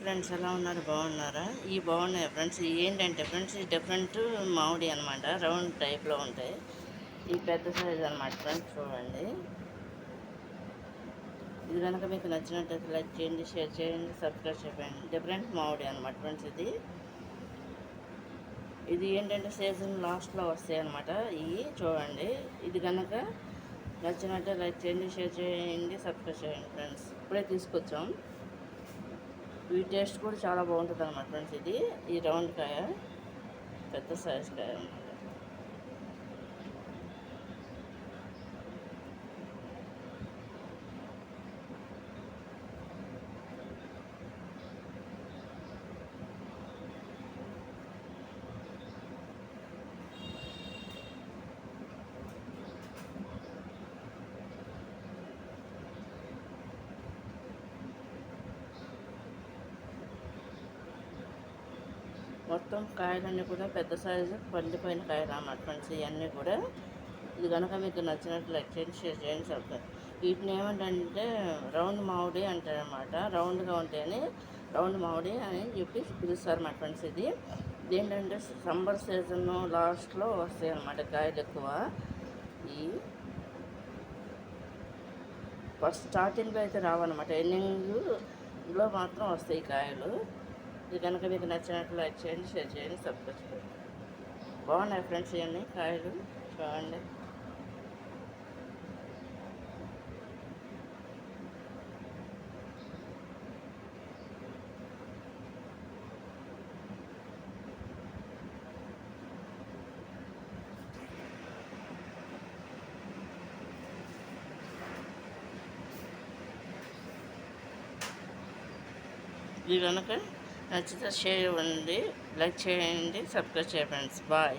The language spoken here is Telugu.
ఫ్రెండ్స్, ఎలా ఉన్నారు? బాగున్నారా? బాగున్నాయి ఫ్రెండ్స్. ఏంటంటే ఫ్రెండ్స్, ఈ డిఫరెంట్ మామిడి అనమాట. రౌండ్ టైప్లో ఉంటాయి. ఈ పెద్ద సైజ్ అనమాట ఫ్రెండ్స్. చూడండి, ఇది కనుక మీకు నచ్చినట్టయితే లైక్ చేయండి, షేర్ చేయండి, సబ్స్క్రైబ్ చేయండి. డిఫరెంట్ మామిడి అనమాట ఫ్రెండ్స్. ఇది ఏంటంటే సీజన్ లాస్ట్లో వస్తాయి అనమాట. ఇవి చూడండి, ఇది కనుక నచ్చినట్టే లైక్ చేయండి, షేర్ చేయండి, సబ్స్క్రైబ్ చేయండి ఫ్రెండ్స్. ఇప్పుడే తీసుకొచ్చాం. ఈ టేస్ట్ కూడా చాలా బాగుంటుంది అనమాట ఫ్రెండ్స్. ఈ రౌండ్ కాయ, పెద్ద సైజ్ కాయ అనమాట. మొత్తం కాయలన్నీ కూడా పెద్ద సైజు పండిపోయిన కాయలు అన్నమాట ఫ్రెండ్స్. ఇవన్నీ కూడా ఇది కనుక మీకు నచ్చినట్లు లైక్ చేయండి, షేర్ చేయండి, సబ్స్క్రైబ్. వీటిని ఏమంటే రౌండ్ మామిడి అంటారనమాట. రౌండ్గా ఉంటేనే రౌండ్ మామిడి అని చెప్పి పిలుస్తారు మా ఫ్రెండ్స్. ఇది ఏంటంటే సమ్మర్ సీజన్ లాస్ట్లో వస్తాయి అన్నమాట కాయలు ఎక్కువ. ఈ ఫస్ట్ స్టార్టింగ్లో అయితే రావన్నమాట, ఎండింగ్లో మాత్రం వస్తాయి కాయలు. ఇది కనుక మీకు నచ్చినట్లు లైక్ చేయండి, షేర్ చేయండి, సబ్స్క్రైబ్ చేయండి. బాగున్నాయి ఫ్రెండ్స్ ఇవన్నీ కాయలు. చూడండి, ఇది కనుక నచ్చితే షేర్ ఇవ్వండి, లైక్ చేయండి, సబ్స్క్రైబ్ చేయండి ఫ్రెండ్స్. బాయ్.